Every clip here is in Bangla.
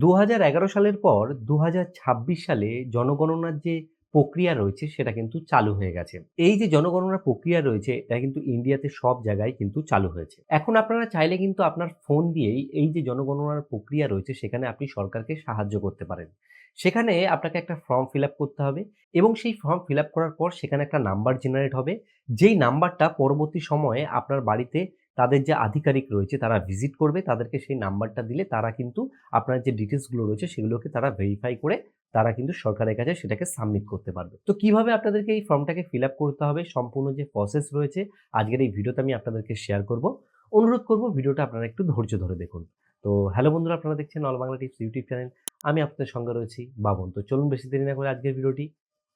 ২০১১ সালের পর ২০২৬ সালে জনগণনার যে প্রক্রিয়া রয়েছে সেটা কিন্তু চালু হয়ে গেছে। এই যে জনগণনার প্রক্রিয়া রয়েছে এটা কিন্তু ইন্ডিয়াতে সব জায়গায় কিন্তু চালু হয়েছে। এখন আপনারা চাইলে কিন্তু আপনার ফোন দিয়েই এই যে জনগণনার প্রক্রিয়া রয়েছে সেখানে আপনি সরকারকে সাহায্য করতে পারেন। সেখানে আপনাকে একটা ফর্ম ফিল আপ করতে হবে এবং সেই ফর্ম ফিল আপ করার পর সেখানে একটা নাম্বার জেনারেট হবে। যেই নাম্বারটা পরবর্তী সময়ে আপনার বাড়িতে তাদের যে আধিকারিক রয়েছে তারা ভিজিট করবে, তাদেরকে সেই নাম্বারটা দিলে তারা কিন্তু আপনার যে ডিটেইলসগুলো রয়েছে সেগুলোকে তারা ভেরিফাই করে তারা কিন্তু সরকারের কাছে সেটাকে সাবমিট করতে পারবে। তো কিভাবে আপনাদেরকে এই ফর্মটাকে ফিল আপ করতে হবে সম্পূর্ণ যে প্রসেস রয়েছে আজকের এই ভিডিওতে আমি আপনাদেরকে শেয়ার করব। অনুরোধ করব ভিডিওটা আপনারা একটু ধৈর্য ধরে দেখুন। তো হ্যালো বন্ধুরা, আপনারা দেখছেন all Bangla tips YouTube channel. আমি আপনাদের সঙ্গে রয়েছি বাবন। তো চলুন বেশি দেরি না করে আজকের ভিডিওটি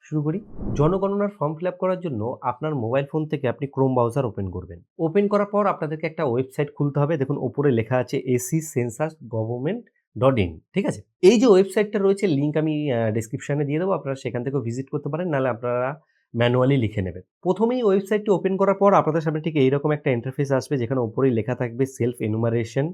শুরু করি। জনগণনার ফর্ম ফিল আপ করার জন্য আপনার মোবাইল ফোন থেকে আপনি ক্রোম ব্রাউজার ওপেন করবেন। ওপেন করার পর আপনাদেরকে একটা ওয়েবসাইট খুলতে হবে। দেখুন ওপরে লেখা আছে accensusgovernment.in, ঠিক আছে? এই যে ওয়েবসাইটটা রয়েছে লিংক আমি ডেসক্রিপশনে দিয়ে দেবো। আপনারা সেখান থেকেও ভিজিট করতে পারেন, নাহলে আপনারা ম্যানুয়ালি লিখে নেবেন। প্রথমেই ওয়েবসাইটটি ওপেন করার পর আপনাদের সামনে ঠিক এইরকম একটা ইন্টারফেস আসবে যেখানে উপরেই লেখা থাকবে সেলফ এনুমারেশন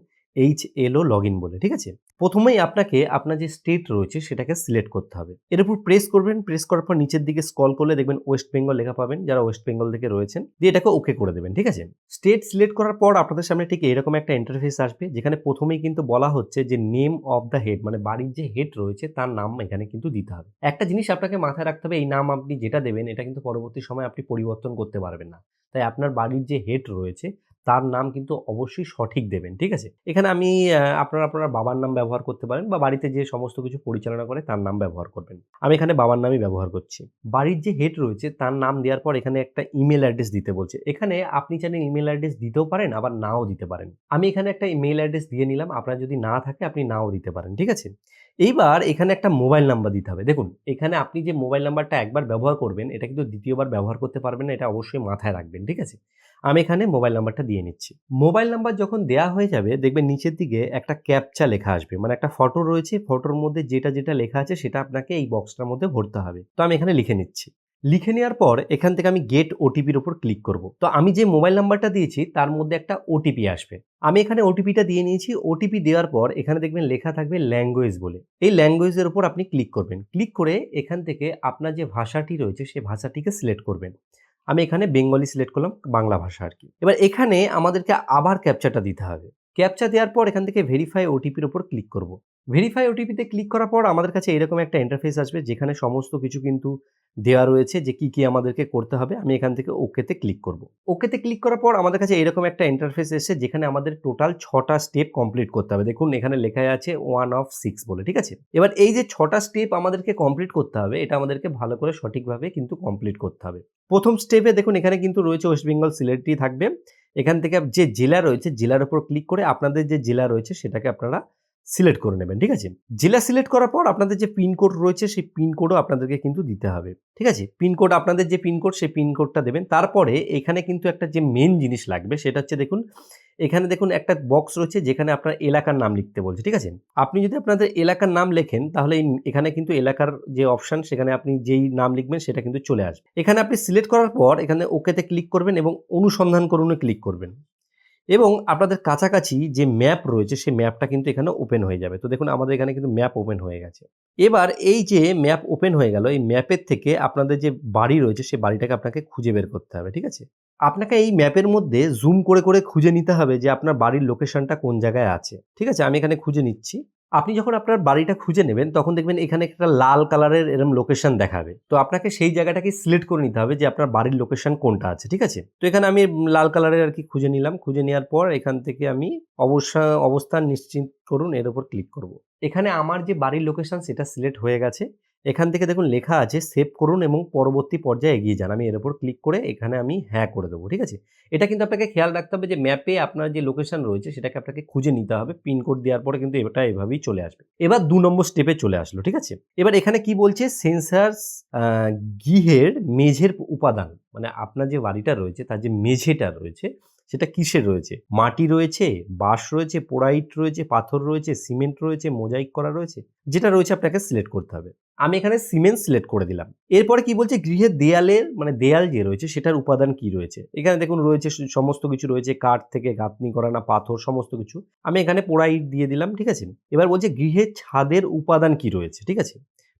HLO লগইন বলে, ঠিক আছে? প্রথমেই আপনাকে আপনার যে স্টেট রয়েছে সেটাকে সিলেক্ট করতে হবে। এর উপর প্রেস করবেন, প্রেস করার পর নিচের দিকে স্ক্রল করলে দেখবেন ওয়েস্ট বেঙ্গল লেখা পাবেন, যারা ওয়েস্ট বেঙ্গল থেকে রয়েছেন, দিয়ে এটাকে ওকে করে দেবেন, ঠিক আছে? স্টেট সিলেক্ট করার পর আপনাদের সামনে ঠিক এরকম একটা ইন্টারফেস আসবে যেখানে প্রথমেই কিন্তু বলা হচ্ছে যে নেম অফ দ্য হেড, মানে বাড়ির যে হেড রয়েছে তার নাম এখানে কিন্তু দিতে হবে। একটা জিনিস আপনাকে মাথায় রাখতে হবে, এই নাম আপনি যেটা দেবেন এটা কিন্তু পরবর্তী সময় আপনি পরিবর্তন করতে পারবেন না। তাই আপনার বাড়ির যে হেড রয়েছে তার নাম কিন্তু অবশ্যই সঠিক দেবেন, ঠিক আছে? এখানে আমি আপনারা আপনার বাবার নাম ব্যবহার করতে পারেন বা বাড়িতে যে সমস্ত কিছু পরিচালনা করে তার নাম ব্যবহার করবেন। আমি এখানে বাবার নামই ব্যবহার করছি। বাড়ির যে হেড রয়েছে তার নাম দেওয়ার পর এখানে একটা ইমেল অ্যাড্রেস দিতে বলছে। এখানে আপনি চাইলে ইমেল অ্যাড্রেস দিতেও পারেন আবার নাও দিতে পারেন। আমি এখানে একটা ইমেল অ্যাড্রেস দিয়ে নিলাম, আপনার যদি না থাকে আপনি নাও দিতে পারেন, ঠিক আছে? এইবার এখানে একটা মোবাইল নাম্বার দিতে হবে। দেখুন এখানে আপনি যে মোবাইল নাম্বারটা একবার ব্যবহার করবেন এটা কিন্তু দ্বিতীয়বার ব্যবহার করতে পারবেন না, এটা অবশ্যই মাথায় রাখবেন, ঠিক আছে? আমি এখানে মোবাইল নাম্বারটা দিয়ে নিচ্ছি। মোবাইল নাম্বার যখন দেয়া হয়ে যাবে দেখবেন নিচের দিকে একটা ক্যাপচা লেখা আসবে। মানে একটা ফটো রয়েছে, ফটোর মধ্যে যেটা লেখা আছে সেটা আপনাকে এই বক্সটার মধ্যে ভরতে হবে। তো আমি এখানে লিখে নিচ্ছি। লিখে নেওয়ার পর এখান থেকে আমি গেট ওটিপির উপর ক্লিক করব। তো আমি যে মোবাইল নাম্বারটা দিয়েছি তার মধ্যে একটা ওটিপি আসবে। আমি এখানে ওটিপিটা দিয়ে নিয়েছি। ওটিপি দেওয়ার পর এখানে দেখবেন লেখা থাকবে ল্যাঙ্গুয়েজ বলে। এই ল্যাঙ্গুয়েজের উপর আপনি ক্লিক করবেন। ক্লিক করে এখান থেকে আপনার যে ভাষাটি রয়েছে সেই ভাষাটিকে সিলেক্ট করবেন। আমি এখানে বেঙ্গলি সিলেক্ট করলাম, বাংলা ভাষা আরকি। এবার এখানে আমাদেরকে আবার ক্যাপচাটা দিতে হবে। ক্যাপচা দেওয়ার পর এখান থেকে ভেরিফাই ওটিপির উপর ক্লিক করব। ভেরিফাই ওটিপিতে ক্লিক করার পর আমাদের কাছে এরকম একটা ইন্টারফেস আসবে যেখানে সমস্ত কিছু কিন্তু দেওয়া রয়েছে যে কি আমাদেরকে করতে হবে। আমি এখান থেকে ওকেতে ক্লিক করব। ওকেতে ক্লিক করার পর আমাদের কাছে এরকম একটা ইন্টারফেস এসেছে যেখানে আমাদের টোটাল ৬ টা স্টেপ কমপ্লিট করতে হবে। দেখুন এখানে লেখা আছে 1 অফ 6 বলে, ঠিক আছে? এবার এই যে ৬ টা স্টেপ আমাদেরকে কমপ্লিট করতে হবে এটা আমাদেরকে ভালো করে সঠিকভাবে কিন্তু কমপ্লিট করতে হবে। প্রথম স্টেপে দেখুন এখানে কিন্তু রয়েছে ওয়েস্ট বেঙ্গল, সিলেটই থাকবে। এখান থেকে যে জেলা রয়েছে জেলার উপর ক্লিক করে আপনাদের যে জেলা রয়েছে সেটাকে আপনারা সিলেক্ট করে নেবেন, ঠিক আছে? জেলা সিলেক্ট করার পর আপনাদের যে পিনকোড রয়েছে সেই পিনকোডও আপনাদেরকে কিন্তু দিতে হবে, ঠিক আছে? পিনকোড আপনাদের যে পিনকোড সেই পিনকোডটা দেবেন। তারপরে এখানে কিন্তু একটা যে মেইন জিনিস লাগবে সেটা হচ্ছে দেখুন এখানে দেখুন একটা বক্স রয়েছে যেখানে আপনার এলাকার নাম লিখতে বলছে, ঠিক আছে? আপনি যদি আপনাদের এলাকার নাম লেখেন তাহলে এখানে কিন্তু এলাকার যে অপশন সেখানে আপনি যেই নাম লিখবেন সেটা কিন্তু চলে আসবে। এখানে আপনি সিলেক্ট করার পর এখানে ওকেতে ক্লিক করবেন এবং অনুসন্ধান করুনে ক্লিক করবেন এবং আপনাদের কাছাকাছি যে ম্যাপ রয়েছে সেই ম্যাপটা কিন্তু এখানে ওপেন হয়ে যাবে। তো দেখুন আমাদের এখানে কিন্তু ম্যাপ ওপেন হয়ে গেছে। এবার এই যে ম্যাপ ওপেন হয়ে গেল, এই ম্যাপের থেকে আপনাদের যে বাড়ি রয়েছে সেই বাড়িটাকে আপনাকে খুঁজে বের করতে হবে, ঠিক আছে? আপনাকে এই ম্যাপের মধ্যে জুম করে খুঁজে নিতে হবে যে আপনার বাড়ির লোকেশনটা কোন জায়গায় আছে, ঠিক আছে? আমি এখানে খুঁজে নিচ্ছি। আপনি যখন আপনার বাড়িটা খুঁজে নেবেন তখন দেখবেন এখানে একটা লাল কালারের এরকম লোকেশন দেখাবে। তো আপনাকে সেই জায়গাটাকে সিলেক্ট করে নিতে হবে যে আপনার বাড়ির লোকেশন কোনটা আছে, ঠিক আছে? তো এখানে আমি লাল কালারের আর কি খুঁজে নিলাম। খুঁজে নেওয়ার পর এখান থেকে আমি অবস্থান নিশ্চিত করুন এর উপর ক্লিক করব। এখানে আমার যে বাড়ির লোকেশন সেটা সিলেক্ট হয়ে গেছে। এখান থেকে দেখুন লেখা আছে সেভ করুন এবং পরবর্তী পর্যায়ে এগিয়ে যান। আমি এর উপর ক্লিক করে এখানে আমি হ্যাঁ করে দেবো, ঠিক আছে? এটা কিন্তু আপনাকে খেয়াল রাখতে হবে যে ম্যাপে আপনার যে লোকেশন রয়েছে সেটাকে আপনাকে খুঁজে নিতে হবে। পিনকোড দেওয়ার পরে কিন্তু এটা এভাবেই চলে আসবে। এবার ২ নম্বর স্টেপে চলে আসলো, ঠিক আছে? এবার এখানে কি বলছে সেন্সাস আ গৃহের মেঝের উপাদান, মানে আপনার যে বাড়িটা রয়েছে তার যে মেঝেটা রয়েছে সেটা কিসের রয়েছে, মাটি রয়েছে, বাঁশ রয়েছে, পোড়াইট রয়েছে, পাথর রয়েছে, সিমেন্ট রয়েছে, মোজাইক করা রয়েছে, যেটা রয়েছে আপনাকে সিলেক্ট করতে হবে। আমি এখানে সিমেন্ট সিলেক্ট করে দিলাম। এরপরে কি বলছে, গৃহের দেয়ালের মানে দেয়াল যে রয়েছে সেটার উপাদান কি রয়েছে। এখানে দেখুন রয়েছে সমস্ত কিছু রয়েছে, কাঠ থেকে গাঁথনি করা না পাথর সমস্ত কিছু। আমি এখানে পোড়াইট দিয়ে দিলাম, ঠিক আছে। এবার বলছে গৃহের ছাদের উপাদান কি রয়েছে, ঠিক আছে,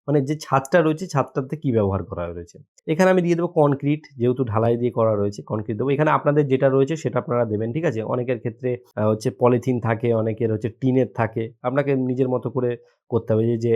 মানে যে ছাদটা রয়েছে ছাদটাতে কি ব্যবহার করা রয়েছে। এখানে আমি দিয়ে দেবো কনক্রিট, যেহেতু ঢালাই দিয়ে করা রয়েছে কনক্রিট দেবো। এখানে আপনাদের যেটা রয়েছে সেটা আপনারা দেবেন, ঠিক আছে। অনেকের ক্ষেত্রে হচ্ছে পলিথিন থাকে, অনেকের হচ্ছে টিনের থাকে, আপনাকে নিজের মতো করে করতে হবে। যে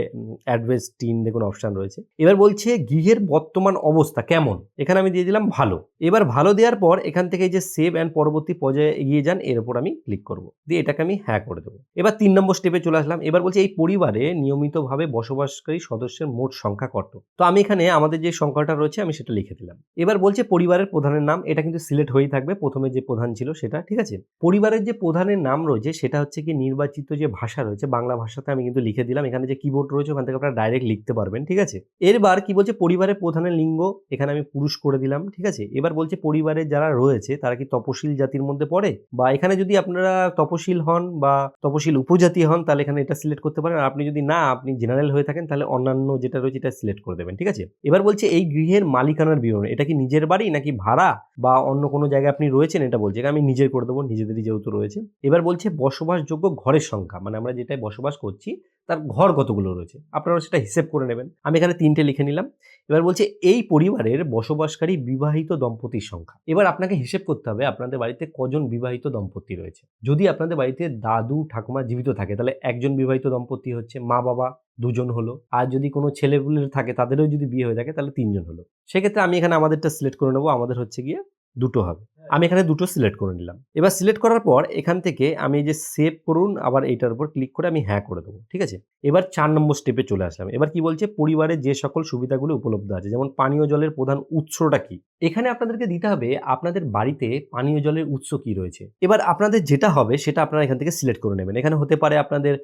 অ্যাডভেস টিন দেখুন অপশান রয়েছে। এবার বলছে গৃহের বর্তমান অবস্থা কেমন, এখানে আমি দিয়ে দিলাম ভালো। এবার ভালো দেওয়ার পর এখান থেকে যে সেভ অ্যান্ড পরবর্তী পর্যায়ে এগিয়ে যান এর উপর আমি ক্লিক করব, দিয়ে এটাকে আমি হ্যাঁ করে দেবো। এবার 3 নম্বর স্টেপে চলে আসলাম। এবার বলছে এই পরিবারে নিয়মিতভাবে বসবাসকারী সদস্যের মোট সংখ্যা কত। তো আমি এখানে আমাদের যে সংখ্যাটা রয়েছে আমি সেটা লিখে দিলাম। এবার বলছে পরিবারের প্রধানের নাম, এটা কিন্তু সিলেক্ট হয়েই থাকবে, প্রথমে যে প্রধান ছিল সেটা, ঠিক আছে। পরিবারের যে প্রধানের নাম রয়েছে সেটা হচ্ছে কি নির্বাচিত যে ভাষা রয়েছে বাংলা ভাষাতে আমি কিন্তু লিখে দিলাম। এখানে যে কিবোর্ড রয়েছে ওখান থেকে আপনারা ডাইরেক্ট লিখতে পারবেন, ঠিক আছে। এরবার কি বলছে পরিবারের প্রধানের লিঙ্গ, এখানে আমি পুরুষ করে দিলাম, ঠিক আছে। এবার বলছে পরিবারে যারা রয়েছে তারা কি তপশিল জাতির মধ্যে পড়ে, বা এখানে যদি আপনারা তপশিল হন বা তপশিল উপজাতি হন তাহলে এখানে এটা সিলেক্ট করতে পারেন। আর আপনি যদি না আপনি জেনারেল হয়ে থাকেন তাহলে অন্যান্য যেটা রয়েছে এটা সিলেক্ট করে দেবেন, ঠিক আছে। এবার বলছে এই গৃহের মালিকানার বিবরণ, এটা কি নিজের বাড়ি নাকি ভাড়া বা অন্য কোনো জায়গায় আপনি রয়েছেন, এটা বলছে। আমি নিজের করে দেবো, নিজেদেরই যেহেতু রয়েছে। এবার বলছে বসবাসযোগ্য ঘরের সংখ্যা, মানে আমরা যেটাই বসবাস করছি তার ঘর কতগুলো রয়েছে আপনারা সেটা হিসেব করে নেবেন। আমি এখানে 3টে লিখে নিলাম। এবার বলছে এই পরিবারের বসবাসকারী বিবাহিত দম্পতির সংখ্যা। এবার আপনাকে হিসেব করতে হবে আপনাদের বাড়িতে কজন বিবাহিত দম্পতি রয়েছে। যদি আপনাদের বাড়িতে দাদু ঠাকুমা জীবিত থাকে তাহলে একজন বিবাহিত দম্পতি হচ্ছে, মা বাবা 2জন হলো, আর যদি কোনো ছেলেপুলে থাকে তাদেরও যদি বিয়ে হয়ে থাকে তাহলে 3জন হলো। সেক্ষেত্রে আমি এখানে আমাদেরটা সিলেক্ট করে নেবো, আমাদের হচ্ছে গিয়ে 2টো হবে। আমি এখানে 2টো সিলেক্ট করে নিলাম। এবার সিলেক্ট করার পর এখান থেকে আমি এই যে সেভ করুন আবার এইটার উপর ক্লিক করে আমি হ্যাঁ করে দেবো, ঠিক আছে। এবার 4 নম্বর স্টেপে চলে আসলাম। এবার কি বলছে পরিবারে যে সকল সুবিধাগুলো উপলব্ধ আছে, যেমন পানীয় জলের প্রধান উৎসটা কি। এখানে আপনাদেরকে দিতে হবে আপনাদের বাড়িতে পানীয় জলের উৎস কি রয়েছে। এবার আপনাদের যেটা হবে সেটা আপনারা এখান থেকে সিলেক্ট করে নেবেন। এখানে হতে পারে আপনাদের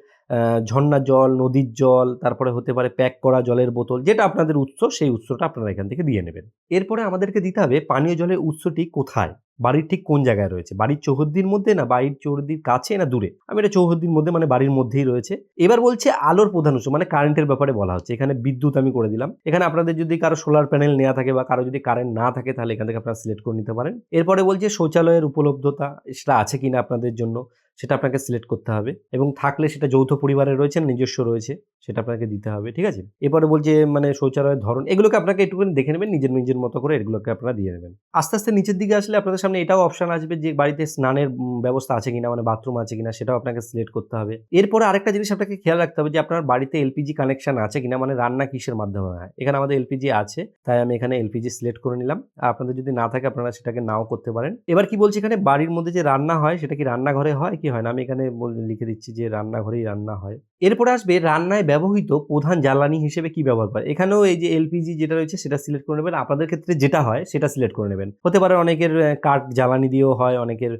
ঝর্ণার জল, নদীর জল, তারপরে হতে পারে প্যাক করা জলের বোতল, যেটা আপনাদের উৎস সেই উৎসটা আপনারা এখান থেকে দিয়ে নেবেন। এরপরে আমাদেরকে দিতে হবে পানীয় জলের উৎসটি কোথায়, বাড়ির ঠিক কোন জায়গায় রয়েছে, বাড়ির চৌহদ্দির মধ্যে না বাড়ির চৌহদ্দির কাছে না দূরে। আমি এটা চৌহদ্দির মধ্যে মানে বাড়ির মধ্যেই রয়েছে। এবার বলছে আলোর প্রধান উৎস মানে কারেন্টের ব্যাপারে বলা হচ্ছে। এখানে বিদ্যুৎ আমি করে দিলাম। এখানে আপনাদের যদি কারো সোলার প্যানেল নেওয়া থাকে বা কারো যদি কারেন্ট না থাকে তাহলে এখান থেকে আপনারা সিলেক্ট করে নিতে পারেন। এরপরে বলছে শৌচালয়ের উপলব্ধতা, সেটা আছে কিনা আপনাদের জন্য সেটা আপনাকে সিলেক্ট করতে হবে, এবং থাকলে সেটা যৌথ পরিবারে রয়েছে নিজস্ব রয়েছে সেটা আপনাকে দিতে হবে, ঠিক আছে। এরপরে বলছে মানে শৌচালয়ের ধরন, এগুলোকে আপনাকে একটুখানি দেখে নেবেন নিজের নিজের মতো করে, এগুলোকে আপনারা দিয়ে নেবেন। আস্তে আস্তে নিচের দিকে আসলে আপনাদের সামনে এটাও অপশন আসবে যে বাড়িতে স্নানের ব্যবস্থা আছে কিনা, মানে বাথরুম আছে কিনা সেটাও আপনাকে সিলেক্ট করতে হবে। এরপরে আরেকটা জিনিস আপনাকে খেয়াল রাখতে হবে যে আপনার বাড়িতে এলপিজি কানেকশন আছে কিনা, মানে রান্না কিসের মাধ্যমে হয়। এখানে আমাদের এলপিজি আছে তাই আমি এখানে এলপিজি সিলেক্ট করে নিলাম। আর আপনাদের যদি না থাকে আপনারা সেটাকে নাও করতে পারেন। এবার কি বলছে এখানে বাড়ির মধ্যে যে রান্না হয় সেটা কি রান্নাঘরে হয় কি হয় না, আমি এখানে লিখে দিচ্ছি যে রান্নাঘরেই রান্না হয়। এরপরে আসবে রান্নায় ব্যবহৃত প্রধান জ্বালানি হিসেবে কি ব্যবহার করে। এখানেও এই যে এলপিজি যেটা রয়েছে সেটা সিলেক্ট করে নেবেন। আপনাদের ক্ষেত্রে যেটা হয় সেটা সিলেক্ট করে নেবেন। হতে পারে অনেকের কাঠ জ্বালানি দিয়েও হয়, অনেকের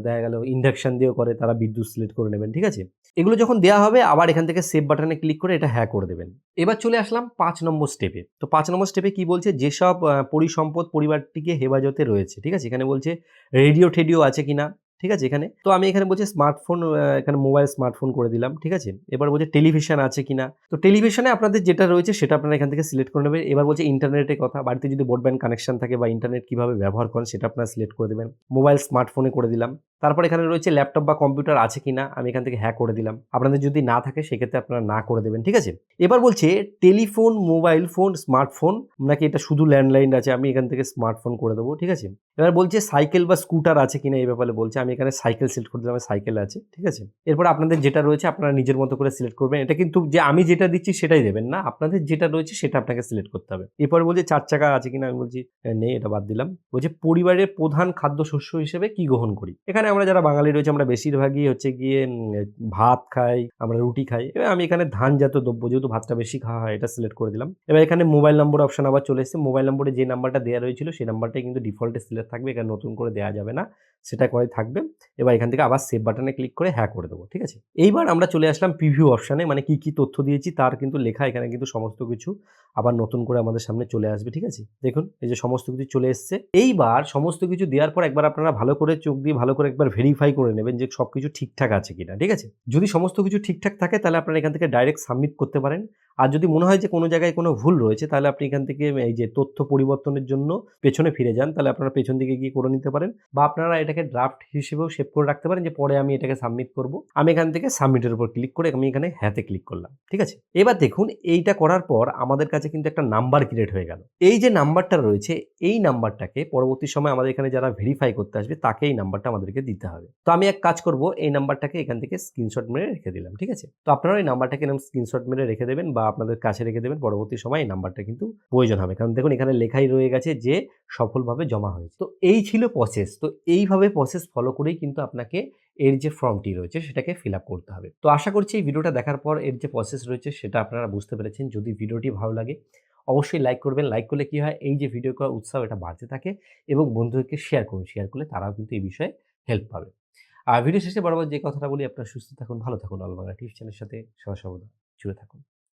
দেখা গেল ইন্ডাকশন দিয়েও করে, তারা বিদ্যুৎ সিলেক্ট করে নেবেন, ঠিক আছে। এগুলো যখন দেওয়া হবে আবার এখান থেকে সেভ বাটনে ক্লিক করে এটা হ্যাঁ করে দেবেন। এবার চলে আসলাম 5 নম্বর স্টেপে। তো 5 নম্বর স্টেপে কি বলছে যেসব পরিসম্পদ পরিবারটিকে হেফাজতে রয়েছে, ঠিক আছে। এখানে বলছে রেডিও টেডিও আছে কিনা, ঠিক আছে। এখানে তো আমি এখানে বলছি স্মার্টফোন, এখানে মোবাইল স্মার্টফোন করে দিলাম, ঠিক আছে। এবার বলছে টেলিভিশন আছে কিনা, তো টেলিভিশনে আপনাদের যেটা রয়েছে সেটা আপনারা এখান থেকে সিলেক্ট করে নেবেন। এবার বলছে ইন্টারনেটের কথা, বাড়িতে যদি ব্রডব্যান্ড কানেকশন থাকে বা ইন্টারনেট কিভাবে ব্যবহার করেন সেটা আপনারা সিলেক্ট করে দেবেন। মোবাইল স্মার্টফোনে করে দিলাম। তারপর এখানে রয়েছে ল্যাপটপ বা কম্পিউটার আছে কিনা, আমি এখান থেকে হ্যাঁ করে দিলাম। আপনাদের যদি না থাকে সেক্ষেত্রে আপনারা না করে দেবেন, ঠিক আছে। এবার বলছে টেলিফোন, মোবাইল ফোন, স্মার্টফোন নাকি এটা শুধু ল্যান্ডলাইন আছে, আমি এখান থেকে স্মার্টফোন করে দেবো, ঠিক আছে। এবার বলছে সাইকেল বা স্কুটার আছে কিনা এই ব্যাপারে বলছে, আমি এখানে সাইকেল সিলেক্ট করে দিলাম, সাইকেল আছে, ঠিক আছে। এরপর আপনাদের যেটা রয়েছে আপনারা নিজের মতো করে সিলেক্ট করবেন। এটা কিন্তু যে আমি যেটা দিচ্ছি সেটাই দেবেন না, আপনাদের যেটা রয়েছে সেটা আপনাকে সিলেক্ট করতে হবে। এরপরে বলছে 4 চাকা আছে কিনা, আমি বলছি নেই, এটা বাদ দিলাম। বলছে পরিবারের প্রধান খাদ্যশস্য হিসেবে কি গ্রহণ করি, এখানে এখানে আমরা যারা বাঙালি রয়েছে আমরা বেশিরভাগই হচ্ছে গিয়ে ভাত খাই, আমরা রুটি খাই। এবার আমি এখানে ধানজাত দ্রব্য যেহেতু ভাতটা বেশি খাওয়া হয় এটা সিলেক্ট করে দিলাম। এবার এখানে মোবাইল নম্বর অপশন আবার চলে এসেছে। মোবাইল নম্বরে যে নাম্বারটা দেওয়া রয়েছিল সেই নাম্বারটাই কিন্তু ডিফল্টে সিলেক্ট থাকবে। এখানে নতুন করে দেওয়া যাবে না। সেটা করাই থাকবে। এবার এখান থেকে আবার সেভ বাটনে ক্লিক করে হ্যাঁ করে দেবো। ঠিক আছে? এইবার আমরা চলে আসলাম প্রিভিউ অপশনে, মানে কি তথ্য দিয়েছি তার কিন্তু লেখা এখানে কিন্তু সমস্ত কিছু আবার নতুন করে আমাদের সামনে চলে আসবে। ঠিক আছে? দেখুন এই যে সমস্ত কিছু চলে এসছে। এইবার সমস্ত কিছু দেওয়ার পর একবার আপনারা ভালো করে চোখ দিয়ে ভালো করে একবার ভেরিফাই করে নেবেন যে সবকিছু ঠিকঠাক আছে কিনা। ঠিক আছে? যদি সমস্ত কিছু ঠিকঠাক থাকে তাহলে আপনারা এখান থেকে ডাইরেক্ট সাবমিট করতে পারেন। আর যদি মনে হয় যে কোনো জায়গায় কোনো ভুল রয়েছে তাহলে আপনি এখান থেকে এই যে তথ্য পরিবর্তনের জন্য পেছনে ফিরে যান। তাহলে আপনারা পেছন দিকে গিয়ে করে নিতে পারেন বা আপনারা এটাকে ড্রাফট হিসেবেও সেভ করে রাখতে পারেন যে পরে আমি এটাকে সাবমিট করব। আমি এখান থেকে সাবমিটের উপর ক্লিক করে আমি এখানে হ্যাঁতে ক্লিক করলাম। ঠিক আছে? এবার দেখুন এইটা করার পর আমাদের কাছে কিন্তু একটা নাম্বার ক্রিয়েট হয়ে গেল। এই যে নাম্বারটা রয়েছে এই নাম্বারটাকে পরবর্তী সময় আমাদের এখানে যারা ভেরিফাই করতে আসবে তাকে এই নাম্বারটা আমাদেরকে দিতে হবে। তো আমি এক কাজ করব, এই নাম্বারটাকে এখান থেকে স্ক্রিনশট মেরে রেখে দিলাম। ঠিক আছে? তো আপনারা এই নাম্বারটাকে এরকম স্ক্রিনশট মেরে রেখে দেবেন বা আপনাদের কাছে রেখে দেবেন। পরবর্তী সময় এই নাম্বারটা কিন্তু প্রয়োজন হবে। কারণ দেখুন এখানে লেখাই রয়ে গেছে যে সফলভাবে জমা হয়েছে। তো এই ছিল প্রসেস। তো এইভাবে প্রসেস ফলো করেই কিন্তু আপনাকে এর যে ফর্মটি রয়েছে সেটাকে ফিল আপ করতে হবে। তো আশা করছি এই ভিডিওটা দেখার পর এর যে প্রসেস রয়েছে সেটা আপনারা বুঝতে পেরেছেন। যদি ভিডিওটি ভালো লাগে অবশ্যই লাইক করবেন। লাইক করলে কি হয়, এই যে ভিডিও করার উৎসাহ এটা বাড়তে থাকে এবং বন্ধুদেরকে শেয়ার করুন। শেয়ার করলে তারাও কিন্তু এই বিষয়ে হেল্প পাবে। আর ভিডিও শেষে বরাবর যে কথাটা বলি, আপনারা সুস্থ থাকুন, ভালো থাকুন। অল বাংলা টিপস চ্যানেলের সাথে সদা সর্বদা জুড়ে থাকুন।